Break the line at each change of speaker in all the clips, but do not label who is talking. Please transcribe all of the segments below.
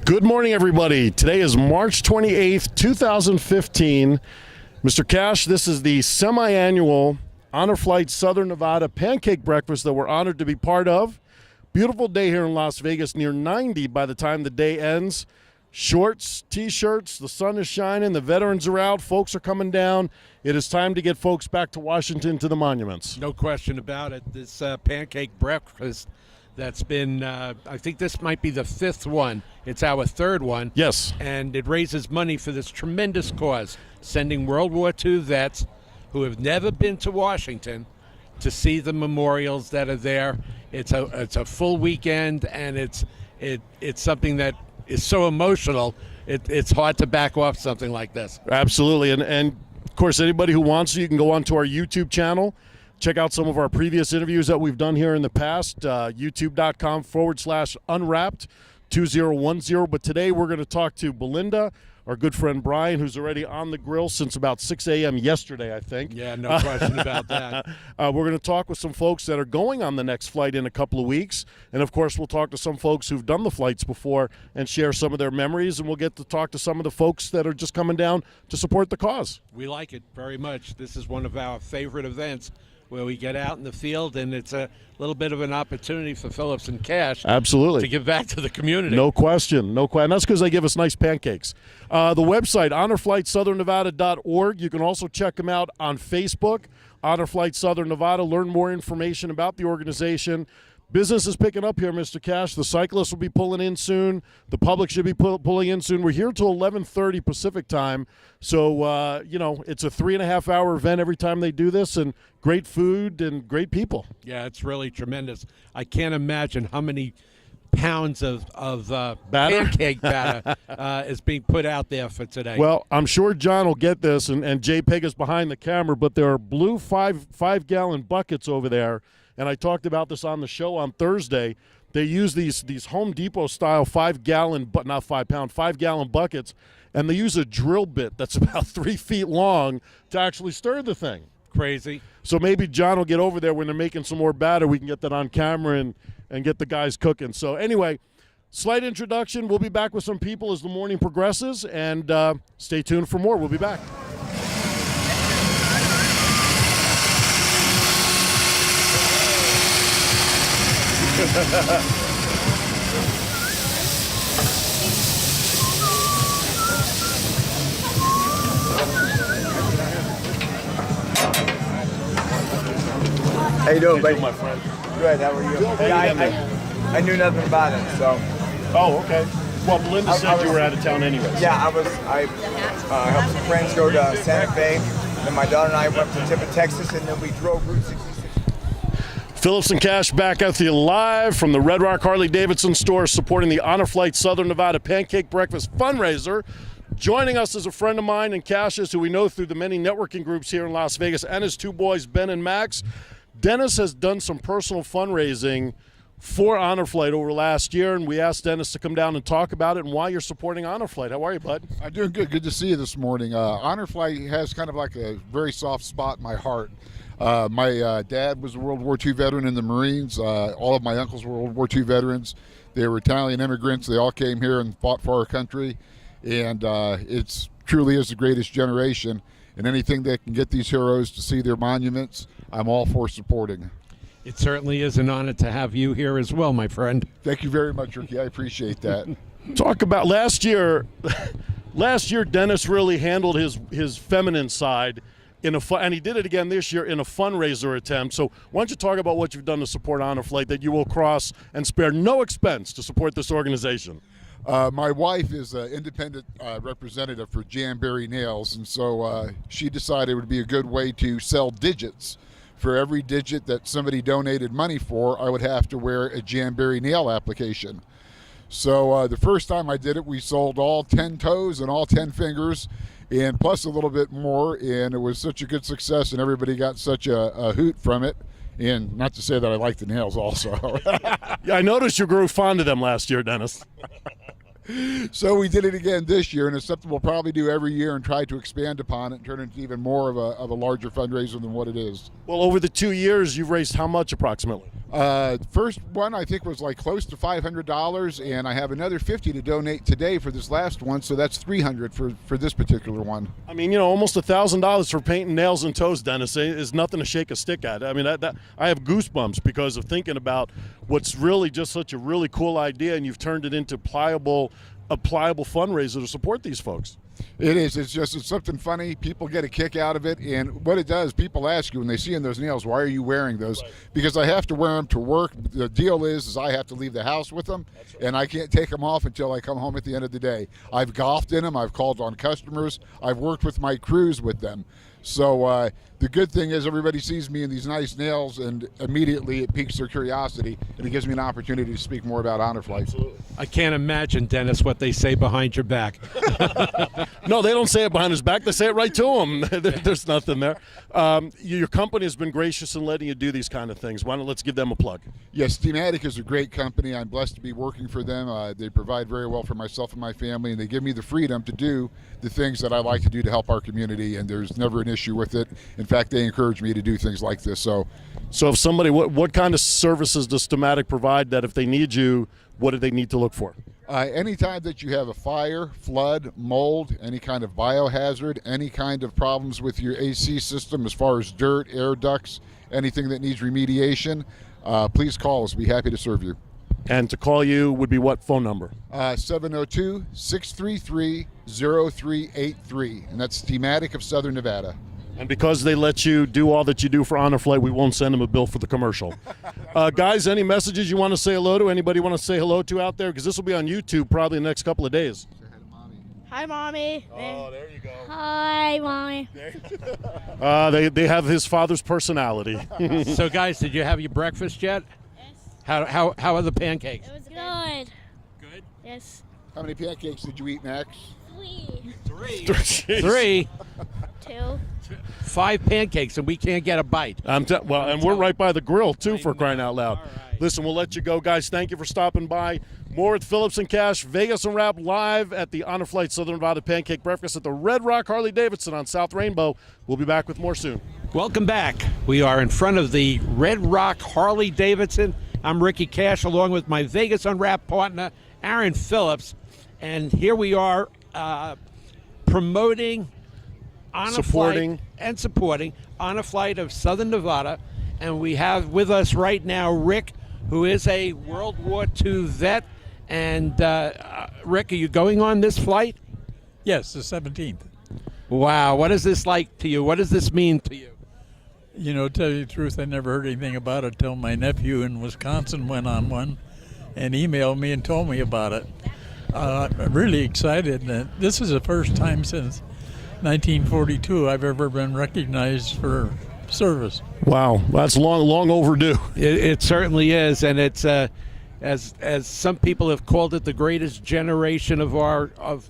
Good morning, everybody. Today is March 28th, 2015. Mr. Cash, this is the semi-annual Honor Flight Southern Nevada Pancake Breakfast that we're honored to be part of. Beautiful day here in Las Vegas, near 90 by the time the day ends. Shorts, T-shirts, the sun is shining, the veterans are out, folks are coming down. It is time to get folks back to Washington to the monuments.
No question about it. This pancake breakfast that's been, I think this might be the fifth one. It's our third one.
Yes.
And it raises money for this tremendous cause, sending World War II vets who have never been to Washington to see the memorials that are there. It's a full weekend, and it's something that is so emotional. It's hard to back off something like this.
Absolutely. And of course, anybody who wants to, you can go onto our YouTube channel. Check out some of our previous interviews that we've done here in the past, youtube.com/unwrapped 2010. But today we're going to talk to Belinda, our good friend Brian, who's already on the grill since about 6 a.m. yesterday, I think.
Yeah, no question about that.
We're going to talk with some folks that are going on the next flight in a couple of weeks. And, of course, we'll talk to some folks who've done the flights before and share some of their memories. And we'll get to talk to some of the folks that are just coming down to support the cause.
We like it very much. This is one of our favorite events, where we get out in the field, and it's a little bit of an opportunity for Phillips and Cash
absolutely
to give back to the community.
No question. No question. That's because they give us nice pancakes. The website, honorflightsouthernevada.org. You can also check them out on Facebook, Honor Flight Southern Nevada. Learn more information about the organization. Business is picking up here, Mr. Cash. The cyclists will be pulling in soon. The public should be pulling in soon. We're here till 11:30 Pacific time. So, it's a 3.5-hour event every time they do this, and great food and great people.
Yeah, it's really tremendous. I can't imagine how many pounds of pancake batter is being put out there for today.
Well, I'm sure John will get this, and JPEG is behind the camera, but there are blue five-gallon buckets over there. And I talked about this on the show on Thursday. They use these Home Depot-style 5-gallon, but not 5-pound, 5-gallon buckets, and they use a drill bit that's about 3 feet long to actually stir the thing.
Crazy.
So maybe John will get over there when they're making some more batter. We can get that on camera and get the guys cooking. So anyway, slight introduction. We'll be back with some people as the morning progresses, and stay tuned for more. We'll be back.
How you doing, buddy?
My friend.
Good. How are you?
Yeah,
I knew nothing about it, so.
Oh, okay. Well, Belinda said you were out of town anyway.
Yeah, I helped some friends go to Santa Fe, and my daughter and I went to tip of Texas, and then we drove Route 66.
Phillips and Cash back at you live from the Red Rock Harley-Davidson store, supporting the Honor Flight Southern Nevada Pancake Breakfast fundraiser. Joining us is a friend of mine and Cash's, who we know through the many networking groups here in Las Vegas, and his two boys, Ben and Max. Dennis has done some personal fundraising for Honor Flight over last year, and we asked Dennis to come down and talk about it and why you're supporting Honor Flight. How are you, bud?
I'm doing good. Good to see you this morning. Honor Flight has kind of like a very soft spot in my heart. My dad was a World War II veteran in the Marines. All of my uncles were World War II veterans. They were Italian immigrants. They all came here and fought for our country. And it's truly is the greatest generation. And anything that can get these heroes to see their monuments, I'm all for supporting.
It certainly is an honor to have you here as well, my friend.
Thank you very much, Ricky. I appreciate that.
Talk about last year. Last year, Dennis really handled his feminine side and he did it again this year in a fundraiser attempt. So why don't you talk about what you've done to support Honor Flight, that you will cross and spare no expense to support this organization?
My wife is an independent representative for Jamberry Nails, and so she decided it would be a good way to sell digits. For every digit that somebody donated money for, I would have to wear a Jamberry nail application. So the first time I did it, we sold all 10 toes and all 10 fingers, and plus a little bit more, and it was such a good success, and everybody got such a hoot from it. And not to say that I like the nails also.
Yeah, I noticed you grew fond of them last year, Dennis.
So we did it again this year, and it's something we'll probably do every year and try to expand upon it and turn it into even more of a larger fundraiser than what it is.
Well, over the 2 years, you've raised how much approximately?
First one I think was like close to $500, and I have another $50 to donate today for this last one, so that's $300 for this particular one.
I mean, you know, almost $1,000 for painting nails and toes, Dennis, is nothing to shake a stick at. I mean, that I have goosebumps because of thinking about what's really just such a really cool idea, and you've turned it into a pliable fundraiser to support these folks.
It is. It's something funny. People get a kick out of it, and what it does, people ask you when they see in those nails, why are you wearing those? Right. Because I have to wear them to work. The deal is I have to leave the house with them, right. And I can't take them off until I come home at the end of the day. I've golfed in them. I've called on customers. I've worked with my crews with them. So the good thing is everybody sees me in these nice nails, and immediately it piques their curiosity, and it gives me an opportunity to speak more about Honor Flight.
Absolutely.
I can't imagine, Dennis, what they say behind your back.
No, they don't say it behind his back. They say it right to him. There's nothing there. Your company has been gracious in letting you do these kind of things. Why don't let's give them a plug?
Yes, Thematic is a great company. I'm blessed to be working for them. They provide very well for myself and my family, and they give me the freedom to do the things that I like to do to help our community, and there's never an issue with it. In fact, they encourage me to do things like this. So
if somebody, what kind of services does Thematic provide that if they need you, what do they need to look for?
Anytime that you have a fire, flood, mold, any kind of biohazard, any kind of problems with your AC system as far as dirt, air ducts, anything that needs remediation, please call us. We'll be happy to serve you.
And to call you would be what phone number?
702-633-0383, and that's Thematic of Southern Nevada.
And because they let you do all that you do for Honor Flight, we won't send them a bill for the commercial. Guys, any messages you want to say hello to? Anybody want to say hello to out there? Because this will be on YouTube probably the next couple of days.
Hi, Mommy.
Oh, there you go.
Hi, Mommy.
They have his father's personality.
So, guys, did you have your breakfast yet?
Yes.
How are the pancakes?
It was good.
Good?
Yes.
How many pancakes did you eat, Max?
3.
Three.
2.
5 pancakes, and we can't get a bite.
And we're right by the grill, too, for crying out loud.
All right.
Listen, we'll let you go, guys. Thank you for stopping by. More with Phillips and Cash, Vegas Unwrapped, live at the Honor Flight Southern Nevada Pancake Breakfast at the Red Rock Harley-Davidson on South Rainbow. We'll be back with more soon.
Welcome back. We are in front of the Red Rock Harley-Davidson. I'm Ricky Cash, along with my Vegas Unwrapped partner, Aaron Phillips. And here we are promoting Honor Flight and supporting Honor Flight of Southern Nevada. And we have with us right now Rick, who is a World War II vet. And Rick, are you going on this flight?
Yes, the 17th.
Wow, what is this like to you? What does this mean to you?
You know, to tell you the truth, I never heard anything about it till my nephew in Wisconsin went on one and emailed me and told me about it. I'm really excited. This is the first time since 1942 I've ever been recognized for service.
Wow, that's long overdue.
It certainly is, and it's as some people have called it, the greatest generation of of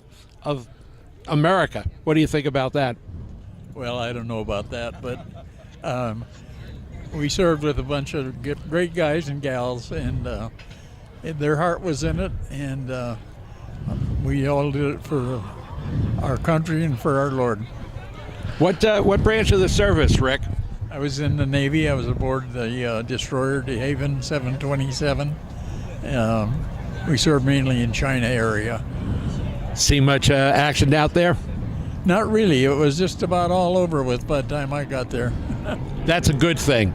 America. What do you think about that?
Well, I don't know about that, but we served with a bunch of great guys and gals, and their heart was in it, and we all did it for our country and for our Lord.
What branch of the service, Rick?
I was in the Navy. I was aboard the destroyer De Haven 727. We served mainly in China area.
See much action out there?
Not really. It was just about all over with by the time I got there.
That's a good thing.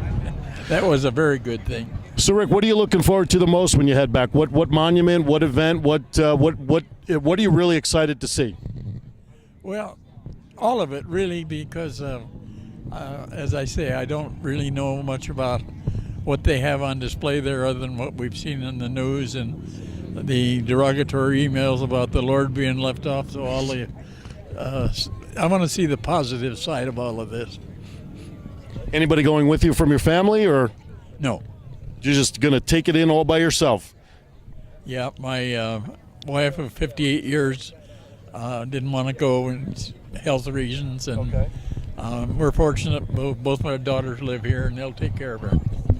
That was a very good thing.
So, Rick, what are you looking forward to the most when you head back? What monument? What event? What are you really excited to see?
Well, all of it really, because as I say, I don't really know much about what they have on display there other than what we've seen in the news and the derogatory emails about the Lord being left off. So all the I want to see the positive side of all of this.
Anybody going with you from your family, or
No.
you're just going to take it in all by yourself?
Yeah, my wife of 58 years didn't want to go in health reasons, and we're fortunate both my daughters live here, and they'll take care of her.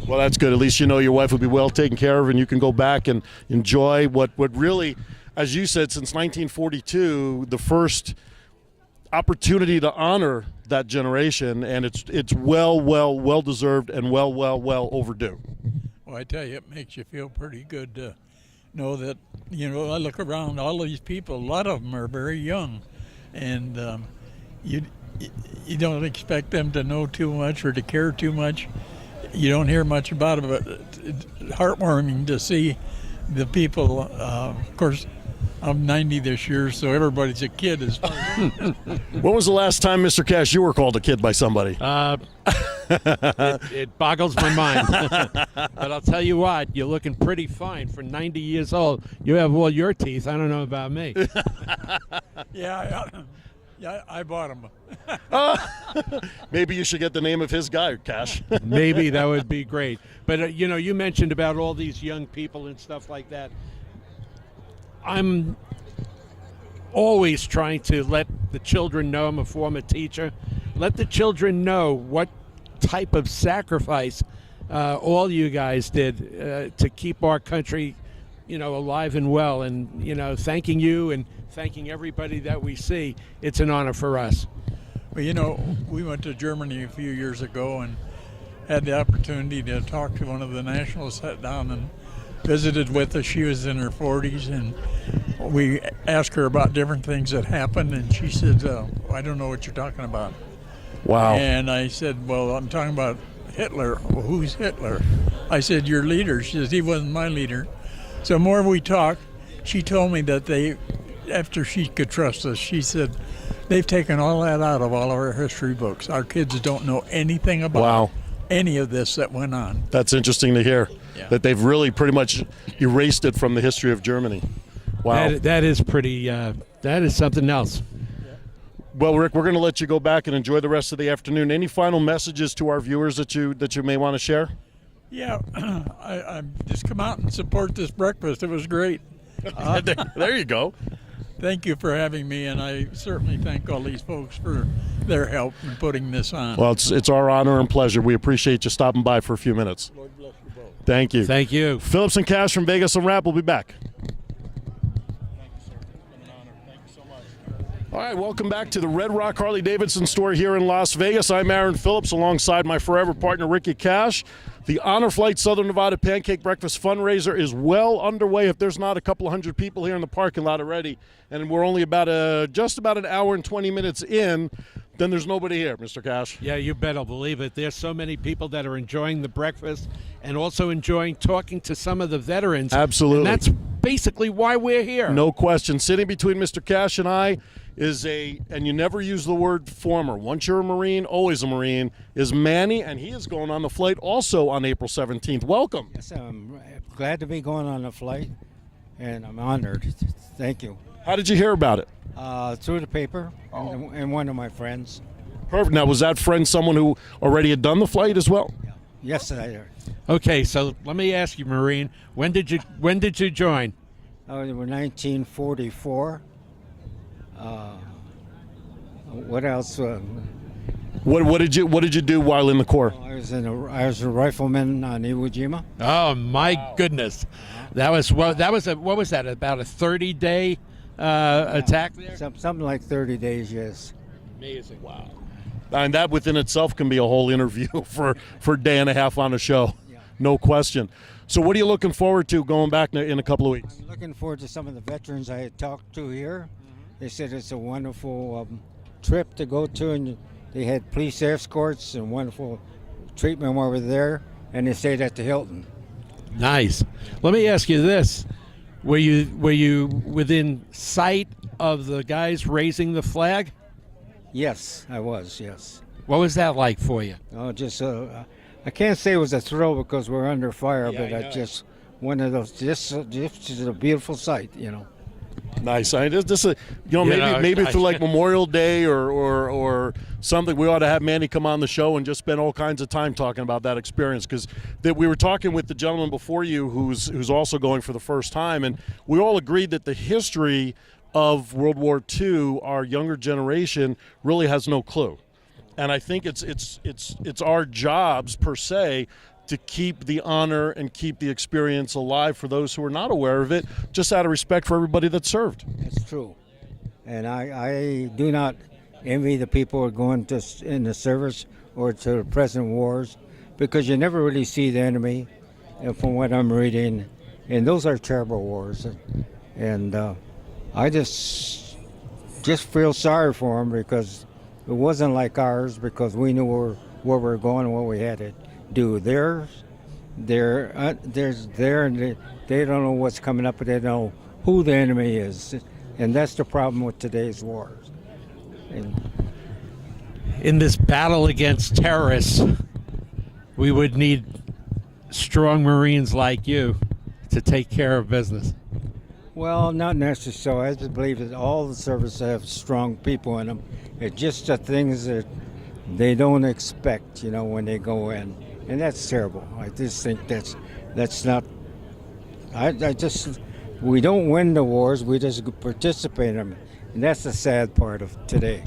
Well, that's good. At least you know your wife will be well taken care of, and you can go back and enjoy what really, as you said, since 1942, the first opportunity to honor that generation, and it's well deserved and well overdue.
Well, I tell you, it makes you feel pretty good to know that, I look around, all these people, a lot of them are very young, and you don't expect them to know too much or to care too much. You don't hear much about it, but it's heartwarming to see the people. Of course, I'm 90 this year, so everybody's a kid as far as
When was the last time, Mr. Cash, you were called a kid by somebody?
It boggles my mind. But I'll tell you what, you're looking pretty fine for 90 years old. You have all your teeth. I don't know about me.
Yeah, I bought them.
Maybe you should get the name of his guy, Cash.
Maybe that would be great. But, you mentioned about all these young people and stuff like that. I'm always trying to let the children know. I'm a former teacher. Let the children know what type of sacrifice all you guys did to keep our country, alive and well. And, thanking you and thanking everybody that we see. It's an honor for us.
Well, we went to Germany a few years ago and had the opportunity to talk to one of the nationals, sat down and visited with us. She was in her 40s, and we asked her about different things that happened, and she said, I don't know what you're talking about.
Wow.
And I said, well, I'm talking about Hitler. Well, who's Hitler? I said, your leader. She says, he wasn't my leader. So the more we talked, she told me that after she could trust us, she said, they've taken all that out of all of our history books. Our kids don't know anything about any of this that went on.
That's interesting to hear, that they've really pretty much erased it from the history of Germany. Wow.
That is pretty, that is something else.
Well, Rick, we're going to let you go back and enjoy the rest of the afternoon. Any final messages to our viewers that you may want to share?
Yeah, I just come out and support this breakfast. It was great.
There you go.
Thank you for having me, and I certainly thank all these folks for their help in putting this on.
Well, it's our honor and pleasure. We appreciate you stopping by for a few minutes.
Lord bless you both.
Thank you.
Thank you.
Phillips and Cash from Vegas Unwrapped. We'll be back.
Thank you, sir. It's been an honor. Thank you so much.
All right, welcome back to the Red Rock Harley-Davidson store here in Las Vegas. I'm Aaron Phillips alongside my forever partner, Ricky Cash. The Honor Flight Southern Nevada Pancake Breakfast fundraiser is well underway. If there's not a couple of hundred people here in the parking lot already, and we're only just about an hour and 20 minutes in, then there's nobody here, Mr. Cash.
Yeah, you better believe it. There's so many people that are enjoying the breakfast and also enjoying talking to some of the veterans.
Absolutely.
And that's basically why we're here.
No question. Sitting between Mr. Cash and I is and you never use the word former. Once you're a Marine, always a Marine, is Manny, and he is going on the flight also on April 17th. Welcome.
Yes, I'm glad to be going on the flight, and I'm honored. Thank you.
How did you hear about it?
Through the paper and one of my friends.
Perfect. Now, was that friend someone who already had done the flight as well?
Yes, I did.
Okay, so let me ask you, Marine, when did you join?
In 1944. What else?
What did you do while in the Corps?
I was a rifleman on Iwo Jima.
Oh my goodness, that was what was that? About a 30-day attack there?
Something like 30 days. Yes.
Amazing. Wow.
And that within itself can be a whole interview for a day and a half on a show.
Yeah.
No question. So what are you looking forward to going back in a couple of weeks?
I'm looking forward to some of the veterans I had talked to here. They said it's a wonderful trip to go to, and they had police escorts and wonderful treatment while we were there, and they stayed at the Hilton.
Nice. Let me ask you this: Were you within sight of the guys raising the flag?
Yes, I was. Yes.
What was that like for you?
Oh, just I can't say it was a thrill because we're under fire,
Yeah,
but
I
I
know.
just one of those. Just a beautiful sight,
Nice. Maybe through like Memorial Day or something, we ought to have Manny come on the show and just spend all kinds of time talking about that experience, because we were talking with the gentleman before you who's also going for the first time, and we all agreed that the history of World War II, our younger generation really has no clue. And I think it's our jobs per se to keep the honor and keep the experience alive for those who are not aware of it, just out of respect for everybody that served.
That's true. And I do not envy the people who are going in the service or to the present wars, because you never really see the enemy. and from what I'm reading, and those are terrible wars. And I just feel sorry for them because it wasn't like ours because we knew where we were going and what we had to do. They're there and they don't know what's coming up, but they know who the enemy is. And that's the problem with today's wars. And
In this battle against terrorists, we would need strong Marines like you to take care of business.
well, not necessarily. I just believe that all the services have strong people in them. It's just the things that they don't expect, when they go in. And that's terrible. I just think that's not. We don't win the wars. We just participate in them, and that's the sad part of today.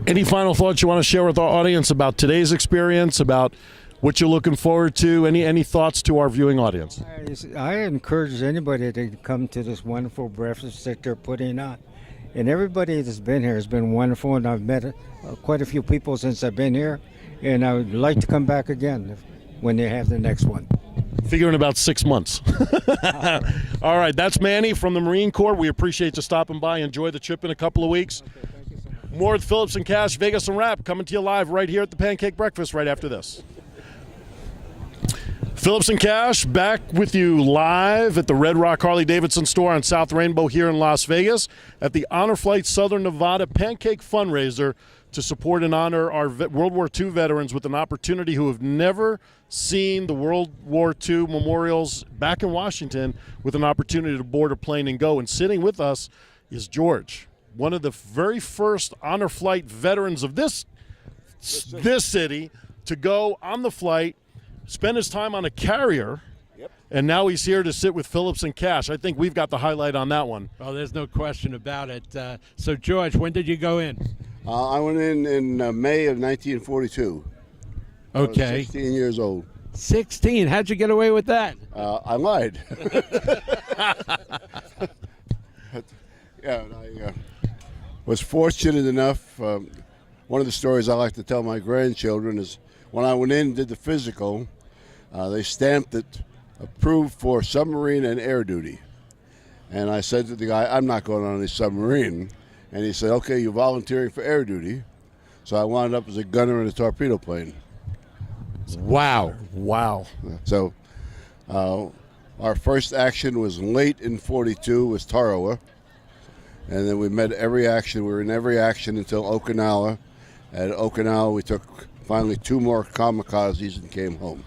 Any final thoughts you want to share with our audience about today's experience, about what you're looking forward to? Any thoughts to our viewing audience?
I encourage anybody to come to this wonderful breakfast that they're putting on. And everybody that's been here has been wonderful, and I've met quite a few people since I've been here, and I would like to come back again when they have the next one.
Figuring about 6 months. All right, that's Manny from the Marine Corps. We appreciate you stopping by. Enjoy the trip in a couple of weeks.
Okay, thank you so much.
More with Phillips and Cash, Vegas Unwrapped, coming to you live right here at the Pancake Breakfast right after this. Phillips and Cash back with you live at the Red Rock Harley-Davidson store on South Rainbow here in Las Vegas at the Honor Flight Southern Nevada Pancake Fundraiser to support and honor our World War II veterans with an opportunity who have never seen the World War II memorials back in Washington, with an opportunity to board a plane and go. And sitting with us is George, one of the very first Honor Flight veterans of this city to go on the flight, spend his time on a carrier, and now he's here to sit with Phillips and Cash. I think we've got the highlight on that one.
Oh, there's no question about it. So, George, when did you go in?
I went in May of 1942. I was
Okay.
16 years old.
16. How'd you get away with that?
I lied. I was fortunate enough. One of the stories I like to tell my grandchildren is when I went in and did the physical, they stamped it approved for submarine and air duty. And I said to the guy, I'm not going on any submarine. And he said, okay, you're volunteering for air duty. So I wound up as a gunner in a torpedo plane.
Wow.
Wow.
So our first action was late in 42, was Tarawa. And then we met every action. We were in every action until Okinawa. At Okinawa, we took finally 2 more kamikazes and came home.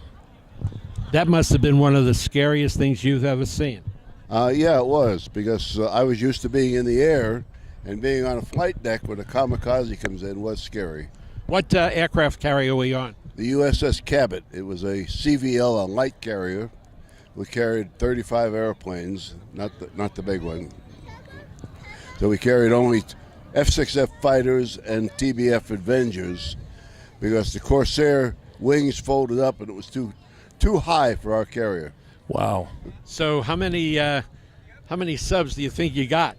That must have been one of the scariest things you've ever seen.
Yeah, it was, because I was used to being in the air, and being on a flight deck when a kamikaze comes in was scary.
What aircraft carrier were you on?
The USS Cabot. It was a CVL, a light carrier. We carried 35 airplanes, not the big one. So we carried only F-6F fighters and TBF Avengers, because the Corsair wings folded up and it was too high for our carrier.
Wow.
So how many subs do you think you got?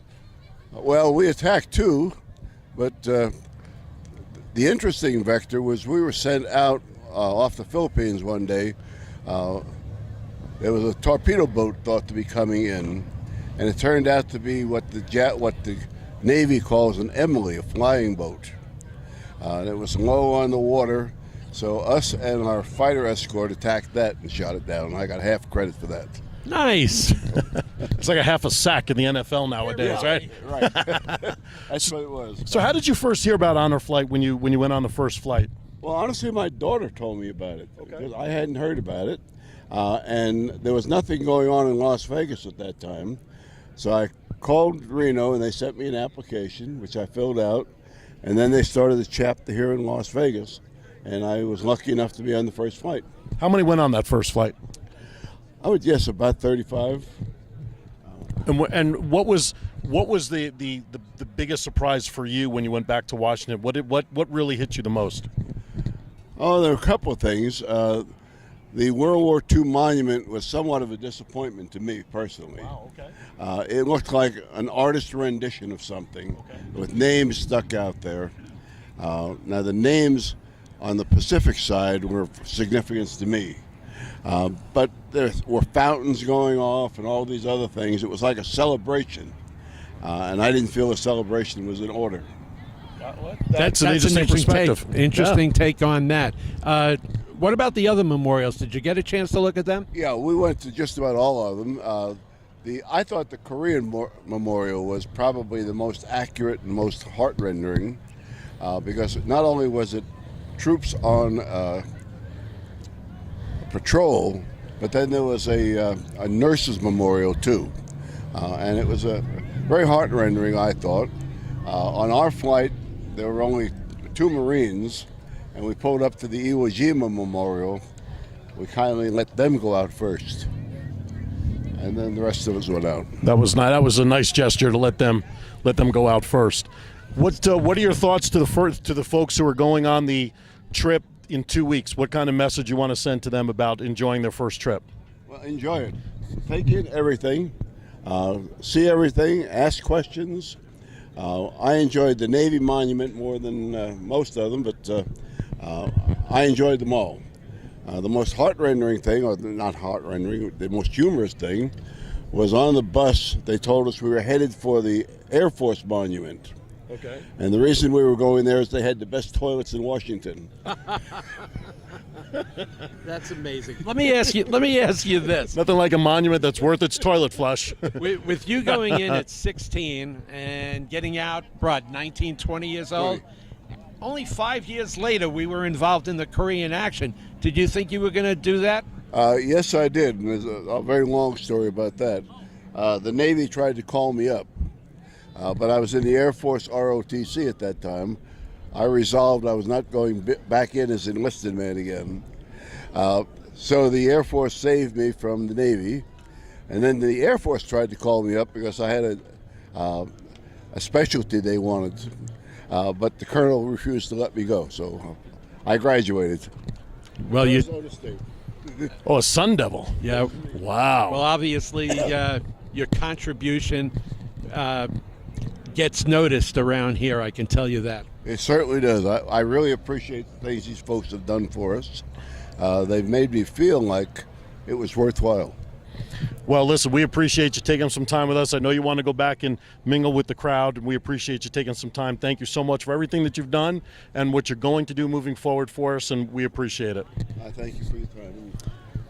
Well, we attacked 2, but the interesting vector was we were sent out off the Philippines one day. There was a torpedo boat thought to be coming in, and it turned out to be what the Navy calls an Emily, a flying boat. And it was low on the water, so us and our fighter escort attacked that and shot it down. I got half credit for that.
Nice.
It's like a half a sack in the NFL nowadays, right?
Right. That's what it was.
So how did you first hear about Honor Flight when you went on the first flight?
Well, honestly, my daughter told me about it, because I hadn't heard about it. And there was nothing going on in Las Vegas at that time. So I called Reno, and they sent me an application, which I filled out. And then they started a chapter here in Las Vegas, and I was lucky enough to be on the first flight.
How many went on that first flight?
I would guess about 35.
And what was the biggest surprise for you when you went back to Washington? What really hit you the most?
Oh, there were a couple of things. The World War II monument was somewhat of a disappointment to me personally.
Wow, okay.
It looked like an artist rendition of something, with names stuck out there. Now the names on the Pacific side were of significance to me. But there were fountains going off and all these other things. It was like a celebration, and I didn't feel a celebration was in order.
That's an interesting perspective.
Interesting take on that. What about the other memorials? Did you get a chance to look at them?
Yeah, we went to just about all of them. I thought the Korean memorial was probably the most accurate and most heart-rendering, because not only was it troops on patrol, but then there was a nurses memorial too, and it was a very heart-rendering, I thought. On our flight, there were only 2 Marines, and we pulled up to the Iwo Jima Memorial. We kindly let them go out first, and then the rest of us went out.
That was a nice gesture to let them go out first. What are your thoughts to the folks who are going on the trip in 2 weeks? What kind of message you want to send to them about enjoying their first trip?
Well, enjoy it. Take in everything, see everything, ask questions. I enjoyed the Navy Monument more than most of them, but I enjoyed them all. The most heart-rendering thing, or not heart-rendering, the most humorous thing, was on the bus. They told us we were headed for the Air Force Monument.
Okay.
And the reason we were going there is they had the best toilets in Washington.
That's amazing. Let me ask you this.
Nothing like a monument that's worth its toilet flush.
With you going in at 16 and getting out, 19, 20 years old, only 5 years later we were involved in the Korean action. Did you think you were going to do that?
Yes, I did. And there's a very long story about that. The Navy tried to call me up, but I was in the Air Force ROTC at that time. I resolved I was not going back in as enlisted man again. So the Air Force saved me from the Navy, and then the Air Force tried to call me up because I had a specialty they wanted, but the colonel refused to let me go, so I graduated.
Well,
Arizona State.
Oh, a Sun Devil.
Yeah.
Wow.
Well, obviously, your contribution gets noticed around here. I can tell you that.
It certainly does. I really appreciate the things these folks have done for us. They've made me feel like it was worthwhile.
Well, listen, we appreciate you taking some time with us. I know you want to go back and mingle with the crowd, and we appreciate you taking some time. Thank you so much for everything that you've done and what you're going to do moving forward for us, and we appreciate it.
I thank you for your time.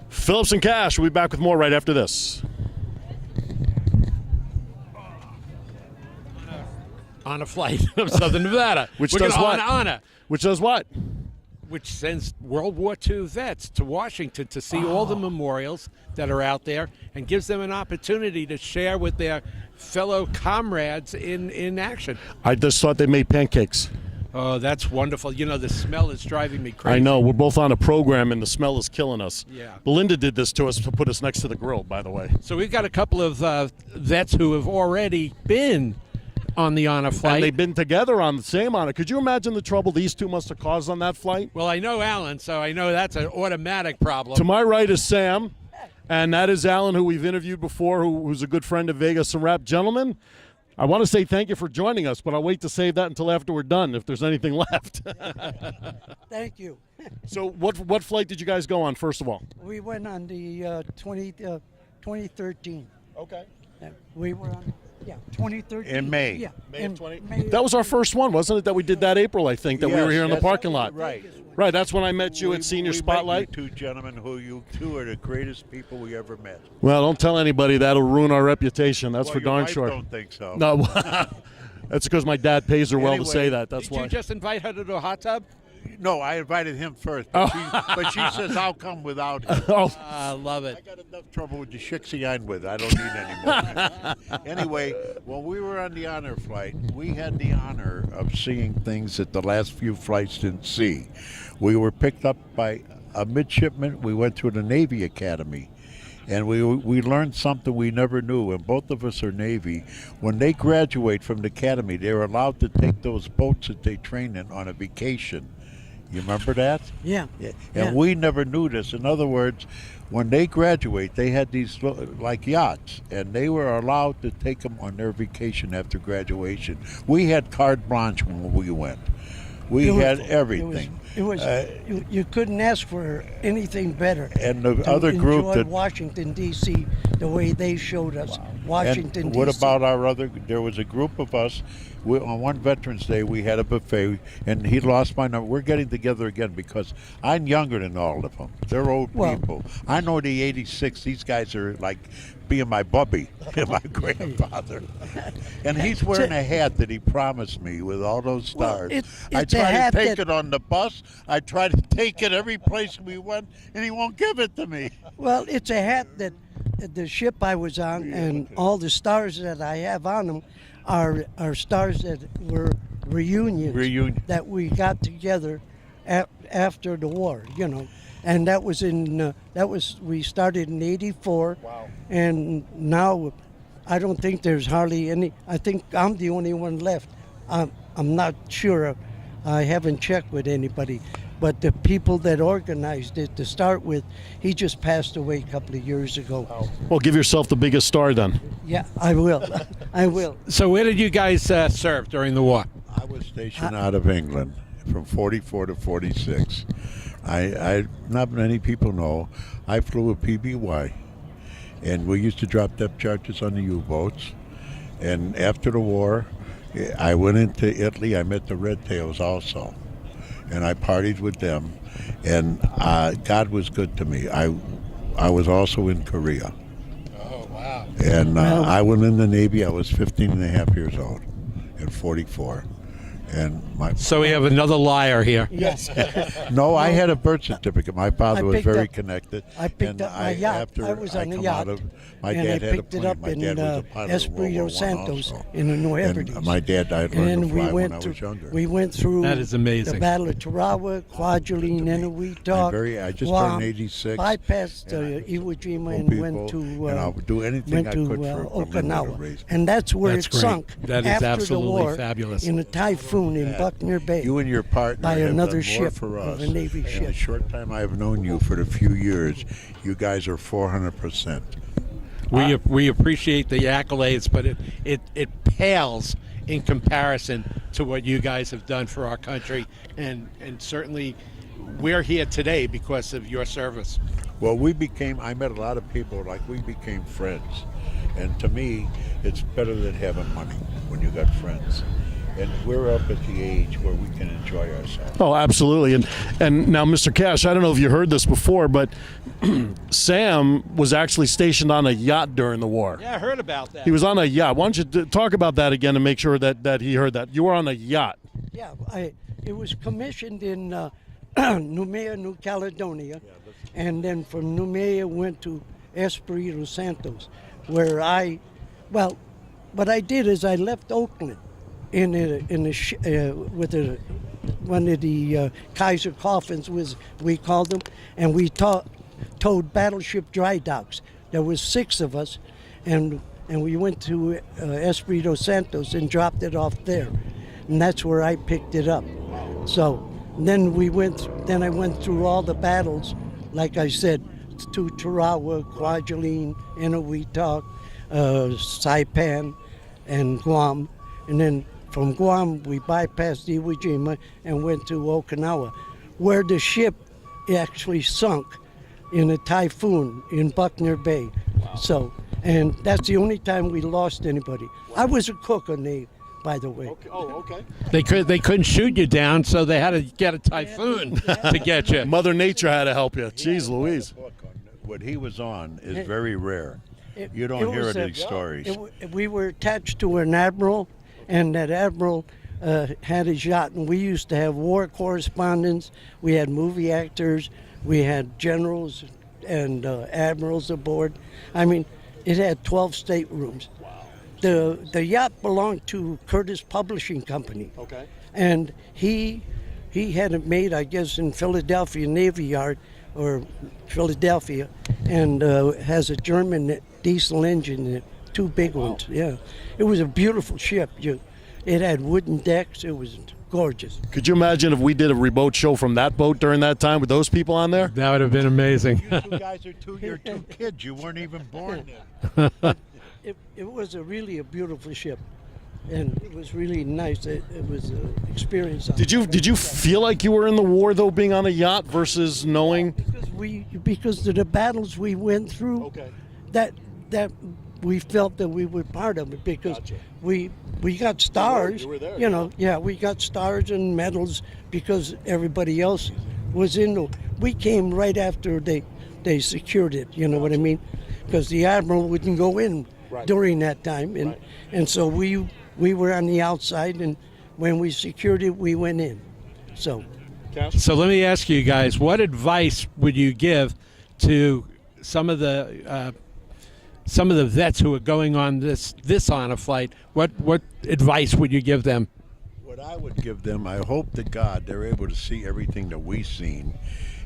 Phillips and Cash, we'll be back with more right after this.
On a flight of Southern Nevada.
Which
We're
does
gonna
what?
Honor.
Which does what?
Which sends World War II vets to Washington to see all the memorials that are out there and gives them an opportunity to share with their fellow comrades in action.
I just thought they made pancakes.
Oh, that's wonderful. You know, the smell is driving me crazy.
I know. We're both on a program, and the smell is killing us.
Yeah.
Belinda did this to us to put us next to the grill, by the way.
So we've got a couple of vets who have already been on the Honor flight.
And they've been together on the same Honor. Could you imagine the trouble these two must have caused on that flight?
Well, I know Alan, so I know that's an automatic problem.
To my right is Sam, and that is Alan, who we've interviewed before, who's a good friend of Vegas Unwrapped. Gentlemen, I want to say thank you for joining us, but I'll wait to save that until after we're done, if there's anything left.
Thank you.
So what flight did you guys go on, first of all?
We went on the 2013.
Okay.
We were on, 2013.
In May.
Yeah.
May of 20. That was our first one, wasn't it? That we did that April, I think, that we were here in the parking lot.
Right.
Right, that's when I met you at Senior Spotlight.
Met you two gentlemen you two are the greatest people we ever met.
Well, don't tell anybody. That'll ruin our reputation. That's for darn sure.
I don't think so.
No, that's because my dad pays her well to
Anyway,
say that. That's
Did
why.
you just invite her to the hot tub?
No, I invited him first, but, but she says I'll come without him.
I love it.
I got enough trouble with the shixie I'm with. I don't need any more. Anyway, when we were on the Honor flight, we had the honor of seeing things that the last few flights didn't see. We were picked up by a midshipman. We went to the Navy Academy. And we learned something we never knew, and both of us are Navy. When they graduate from the academy, they're allowed to take those boats that they train in on a vacation. You remember that?
Yeah.
And we never knew this. In other words, when they graduate, they had these like yachts, and they were allowed to take them on their vacation after graduation. We had carte blanche when we went. We had everything.
It was you couldn't ask for anything better.
And the
to
other group
enjoy
that
Washington D.C. the way they showed us Washington
and
D.C.
what about our other? There was a group of us. On one Veterans Day, we had a buffet, and he lost my number. We're getting together again because I'm younger than all of them. They're old people. I know the '86. These guys are like being my bubby and my grandfather. And he's wearing a hat that he promised me with all those stars. I try to take it on the bus. I try to take it every place we went, and he won't give it to me.
Well, it's a hat that the ship I was on, and all the stars that I have on them are stars that were reunions that we got together after the war, you know. And that was we started in '84. Wow. And now I don't think there's hardly any. I think I'm the only one left. I'm not sure. I haven't checked with anybody. But the people that organized it to start with, he just passed away a couple of years ago.
Well, give yourself the biggest star then.
Yeah, I will. I will.
So where did you guys serve during the war?
I was stationed out of England from 44 to 46. I not many people know, I flew a PBY, and we used to drop depth charges on the U-boats. And after the war, I went into Italy. I met the Red Tails also, and I partied with them. And God was good to me. I was also in Korea.
Oh, wow.
And I went in the Navy. I was 15 and a half years old at 44. And
so we have another liar here.
Yes.
No, I had a birth certificate. My father was very connected.
I picked up my yacht. I was on the yacht.
My
and
dad
I
had
picked
a
it up
plane. My
in
dad was a pilot
Espirito Santos
also.
in the New Hebrides.
And my dad died learning to fly when I was younger.
We went through
that is amazing.
the Battle of Tarawa, Kwajalein, Eniwetok,
I just
Guam,
turned 86.
bypassed Iwo Jima and went to
and I'll do anything I could for
Okinawa. And that's where it
great.
sunk
That is
after
absolutely
the war
fabulous.
in a typhoon in Buckner Bay.
You and your partner
by
have
another
done more
ship,
for us.
of a Navy ship.
In the short time I've known you, for the few years, you guys are 400%.
We appreciate the accolades, but it pales in comparison to what you guys have done for our country, and certainly we're here today because of your service.
Well, I met a lot of people, we became friends. And to me, it's better than having money when you got friends. And we're up at the age where we can enjoy ourselves.
Oh, absolutely. And now, Mr. Cash, I don't know if you heard this before, but Sam was actually stationed on a yacht during the war.
Yeah, I heard about that.
He was on a yacht. Why don't you talk about that again and make sure that he heard that? You were on a yacht.
Yeah, it was commissioned in Noumea, New Caledonia, and then from Noumea went to Espirito Santos, where what I did is I left Oakland with one of the Kaiser coffins, we called them, and we towed battleship dry docks. There was 6 of us, and we went to Espirito Santos and dropped it off there, and that's where I picked it up. So then I went through all the battles, like I said, to Tarawa, Kwajalein, Eniwetok, Saipan, and Guam, and then from Guam, we bypassed Iwo Jima and went to Okinawa, where the ship actually sunk in a typhoon in Buckner Bay. Wow. So, and that's the only time we lost anybody. Wow. I was a cook on the, by the way.
Okay. Oh, okay.
They couldn't shoot you down, so they had to get a typhoon to get you.
Mother Nature had to help you. Jeez Louise.
What he was on is very rare. You don't hear these stories.
We were attached to an admiral, and that admiral had his yacht, and we used to have war correspondents. We had movie actors, we had generals and admirals aboard. I mean, it had 12 staterooms. Wow. The yacht belonged to Curtis Publishing Company. Okay. And he had it made, I guess, in Philadelphia Navy Yard, or Philadelphia, and has a German diesel engine in it. 2 big ones, yeah. It was a beautiful ship. It had wooden decks. It was gorgeous.
Could you imagine if we did a remote show from that boat during that time with those people on there?
That would have been amazing.
You 2 guys you're 2 kids. You weren't even born then.
It was really a beautiful ship. and it was really nice. It was an experience.
Did you feel like you were in the war though, being on a yacht versus knowing?
Because of the battles we went through,
Okay.
that we felt that we were part of it, because we got stars.
You were there,
you know, yeah, we got stars and medals because everybody else was in the. We came right after they secured it. You know what I mean? Because the admiral wouldn't go in during that time, and so we were on the outside, and when we secured it, we went in. So
let me ask you guys, what advice would you give to some of the vets who are going on this honor flight? What advice would you give them?
What I would give them, I hope to God they're able to see everything that we've seen.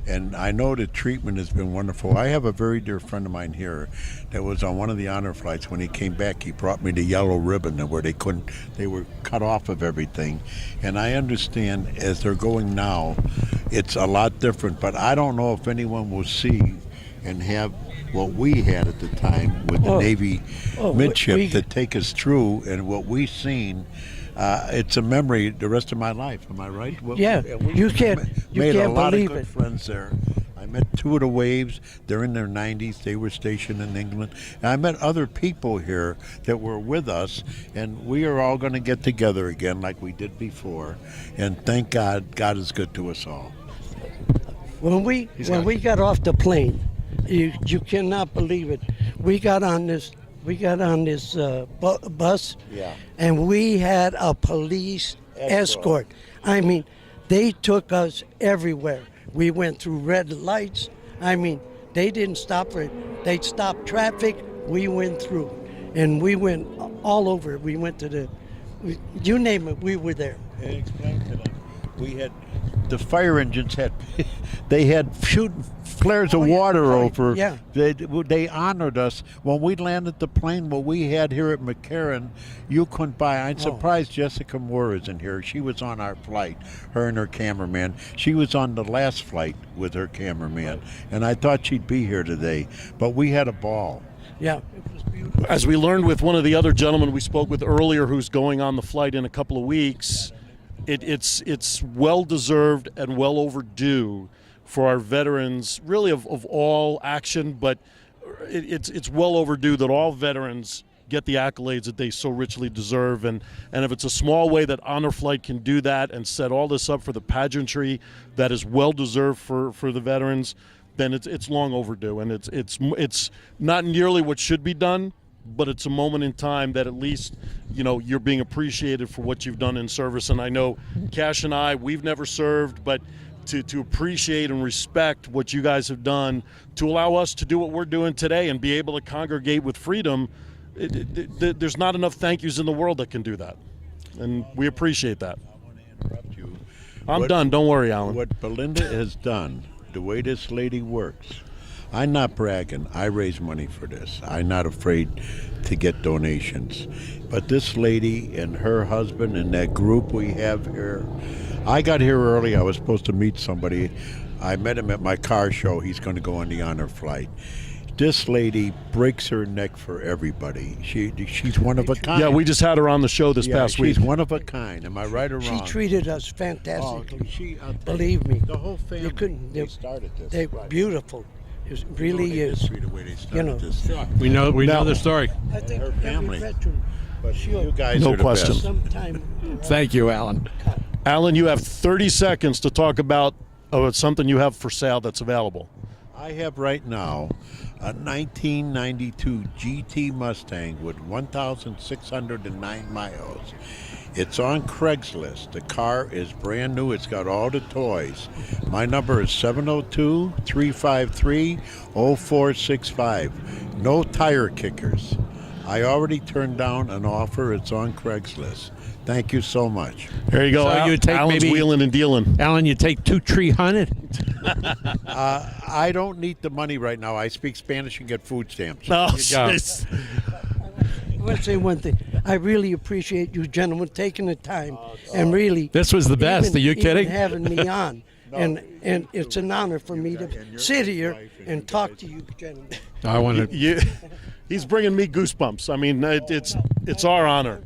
And I know the treatment has been wonderful. I have a very dear friend of mine here that was on one of the honor flights. When he came back, he brought me the yellow ribbon where they were cut off of everything. And I understand as they're going now, it's a lot different. But I don't know if anyone will see and have what we had at the time with the Navy midship to take us through, and what we've seen. It's a memory the rest of my life. Am I right?
Yeah, you can't
made a lot of
believe
good
it.
friends there. I met two of the Waves. They're in their 90s. They were stationed in England. And I met other people here that were with us, and we are all going to get together again like we did before. And thank God, God is good to us all.
When we got off the plane, you cannot believe it. We got on this bus, and we had a police escort. I mean, they took us everywhere. We went through red lights. I mean, they didn't stop for it. They stopped traffic. We went through, and we went all over. We went to you name it, we were there.
And explain to them, we had the fire engines had shooting flares of water over.
Yeah.
They honored us when we landed the plane. What we had here at McCarran, you couldn't buy. I'm surprised Jessica Moore isn't here. She was on our flight, her and her cameraman. She was on the last flight with her cameraman, and I thought she'd be here today. But we had a ball.
Yeah, it was beautiful.
As we learned with one of the other gentlemen we spoke with earlier, who's going on the flight in a couple of weeks, it's well deserved and well overdue for our veterans, really of all action, but it's well overdue that all veterans get the accolades that they so richly deserve. And if it's a small way that Honor Flight can do that and set all this up for the pageantry that is well deserved for the veterans, then it's long overdue. And it's not nearly what should be done, but it's a moment in time that at least, you know, you're being appreciated for what you've done in service. And I know Cash and I, we've never served, but to appreciate and respect what you guys have done to allow us to do what we're doing today and be able to congregate with freedom, there's not enough thank yous in the world that can do that. And we appreciate that.
I want to interrupt you.
I'm done. Don't worry, Alan.
What Belinda has done, the way this lady works, I'm not bragging. I raise money for this. I'm not afraid to get donations. But this lady and her husband and that group we have here, I got here early. I was supposed to meet somebody. I met him at my car show. He's going to go on the honor flight. This lady breaks her neck for everybody. She's one of a kind.
Yeah, we just had her on the show this past week.
She's one of a kind. Am I right or wrong?
She treated us fantastically.
Oh,
believe me.
The whole family.
You couldn't.
They started this.
They're beautiful. It really is.
History, the way they started
You know.
this.
We know the story.
I think
her family.
every veteran
But
should
you guys
No
are the
question.
best.
sometime.
Thank you, Alan.
Alan, you have 30 seconds to talk about something you have for sale that's available.
I have right now a 1992 GT Mustang with 1,609 miles. It's on Craigslist. The car is brand new. It's got all the toys. My number is 702-353-0465. No tire kickers. I already turned down an offer. It's on Craigslist. Thank you so much.
There you go.
So you take
Alan's
maybe-
wheeling and dealing.
Alan, you take 2-300.
I don't need the money right now. I speak Spanish and get food stamps.
No,
you go.
it's-
I want to say one thing. I really appreciate you gentlemen taking the time and really.
This was the best.
even-
Are you
even
kidding?
having me on, and it's an honor for me to sit here and talk to you gentlemen.
I want to.
he's bringing me goosebumps. I mean, it's our honor.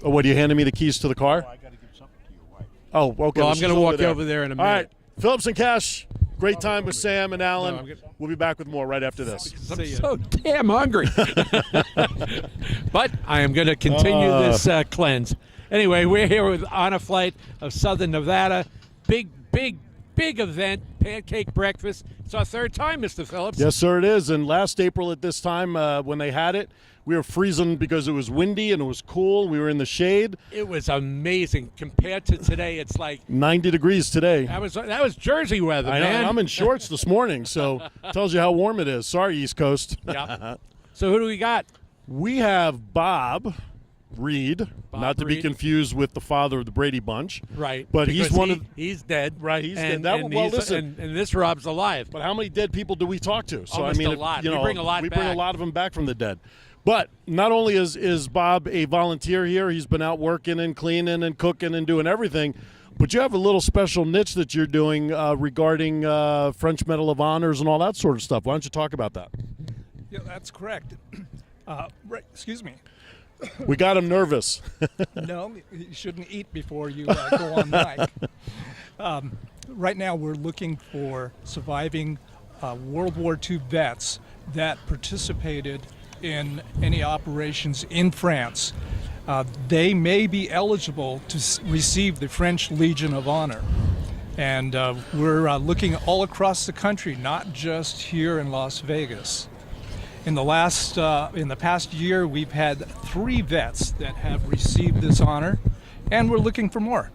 Oh, what, are you handing me the keys to the car?
I got to give something to your wife.
Oh, okay.
Well, I'm
she's
going to walk over there in a minute.
All right. Phillips and Cash, great time with Sam and Alan.
No, I'm good.
We'll be back with more right after this.
I'm so damn hungry. But I am going to continue this cleanse. Anyway, we're here with Honor Flight of Southern Nevada. Big event, pancake breakfast. It's our third time, Mr. Phillips.
Yes, sir, it is. And last April at this time, when they had it, we were freezing because it was windy and it was cool. We were in the shade.
It was amazing. Compared to today, it's like
90 degrees today.
that was Jersey weather,
I know,
man.
and I'm in shorts this morning, so tells you how warm it is. Sorry, East Coast.
Yeah. So who do we got?
We have Bob Reed, not to be
Reed.
confused with the father of the Brady Bunch.
Right.
But he's
Because
one of
he's dead.
Right, he's
and,
dead.
And,
Well,
he's-
listen.
and this Rob's alive.
But how many dead people do we talk to? So
Almost
I mean,
a lot.
You
We
know,
bring a lot
we bring a
back.
lot of them back from the dead. But not only is Bob a volunteer here, he's been out working and cleaning and cooking and doing everything. But you have a little special niche that you're doing regarding French Medal of Honors and all that sort of stuff. Why don't you talk about that?
Yeah, that's correct. Right, excuse me.
We got him nervous.
No, you shouldn't eat before you go on mic. Right now, we're looking for surviving World War II vets that participated in any operations in France. They may be eligible to receive the French Legion of Honor. And we're looking all across the country, not just here in Las Vegas. In the past year, we've had 3 vets that have received this honor, and we're looking for more.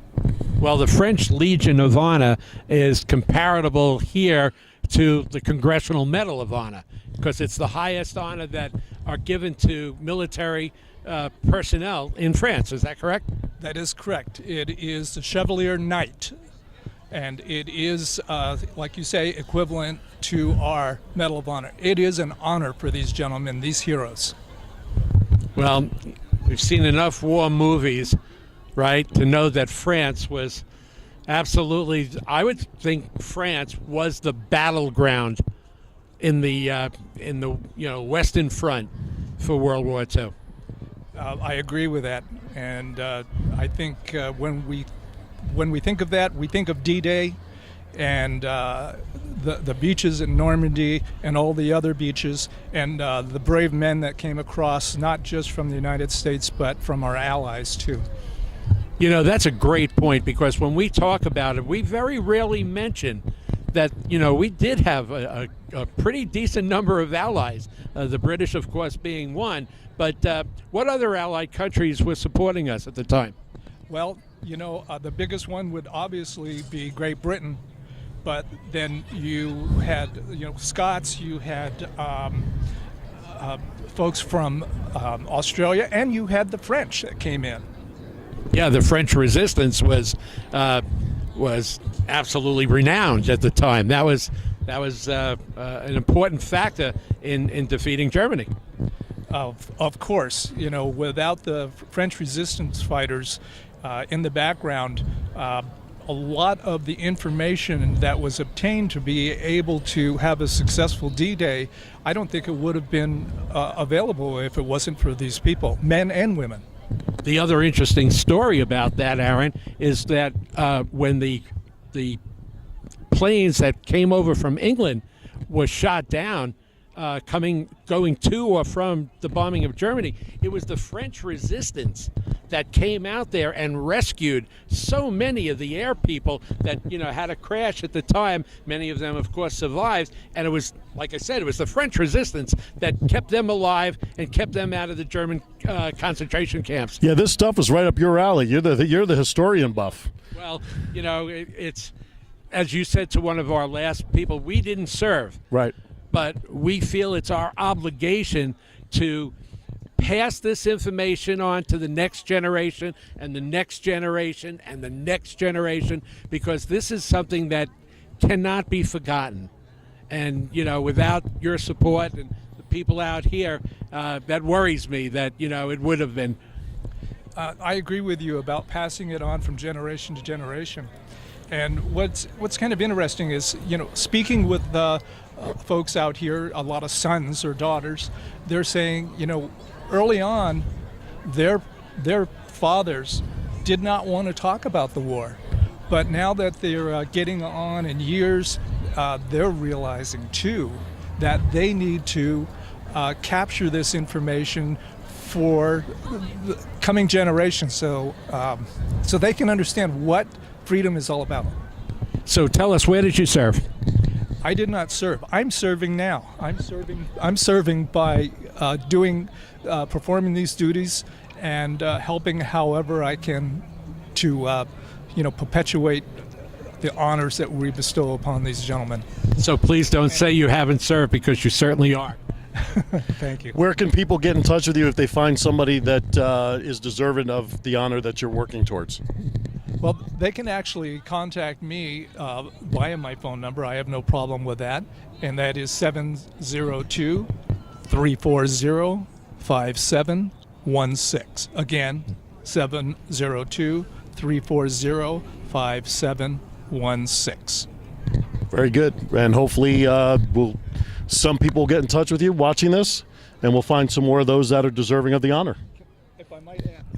Well, the French Legion of Honor is comparable here to the Congressional Medal of Honor because it's the highest honor that are given to military personnel in France. Is that correct?
That is correct. It is the Chevalier Knight, and it is, like you say, equivalent to our Medal of Honor. It is an honor for these gentlemen, these heroes.
Well, we've seen enough war movies, right, to know that France was absolutely, I would think France was the battleground in the Western Front for World War II.
I agree with that, and I think when we think of that, we think of D-Day and the beaches in Normandy and all the other beaches and the brave men that came across, not just from the United States, but from our allies too.
You know, that's a great point because when we talk about it, we very rarely mention that, you know, we did have a pretty decent number of allies, the British, of course, being one. But what other allied countries were supporting us at the time?
Well, you know, the biggest one would obviously be Great Britain, but then you had, Scots, you had folks from Australia, and you had the French that came in.
Yeah, the French resistance was absolutely renowned at the time. That was an important factor in defeating Germany.
Of course, without the French resistance fighters in the background, a lot of the information that was obtained to be able to have a successful D-Day, I don't think it would have been available if it wasn't for these people, men and women.
The other interesting story about that, Aaron, is that when the planes that came over from England were shot down, going to or from the bombing of Germany, it was the French resistance that came out there and rescued so many of the air people that had a crash at the time. Many of them, of course, survived, and it was, like I said, it was the French resistance that kept them alive and kept them out of the German concentration camps.
Yeah, this stuff is right up your alley. You're the historian buff.
Well, it's as you said to one of our last people, we didn't serve.
Right.
But we feel it's our obligation to pass this information on to the next generation and the next generation and the next generation, because this is something that cannot be forgotten. And, without your support and the people out here, that worries me that, it would have been.
I agree with you about passing it on from generation to generation. And what's kind of interesting is, speaking with folks out here, a lot of sons or daughters, they're saying, early on, their their fathers did not want to talk about the war. But now that they're getting on in years, they're realizing too that they need to capture this information for the coming generations, so they can understand what freedom is all about.
So tell us, where did you serve?
I did not serve. I'm serving now. I'm serving by performing these duties and helping however I can to perpetuate the honors that we bestow upon these gentlemen.
So please don't say you haven't served, because you certainly are.
Thank you.
Where can people get in touch with you if they find somebody that is deserving of the honor that you're working towards?
Well, they can actually contact me via my phone number. I have no problem with that. And that is 702-340-5716. Again, 702-340-5716.
Very good. And hopefully some people will get in touch with you watching this, and we'll find some more of those that are deserving of the honor.
If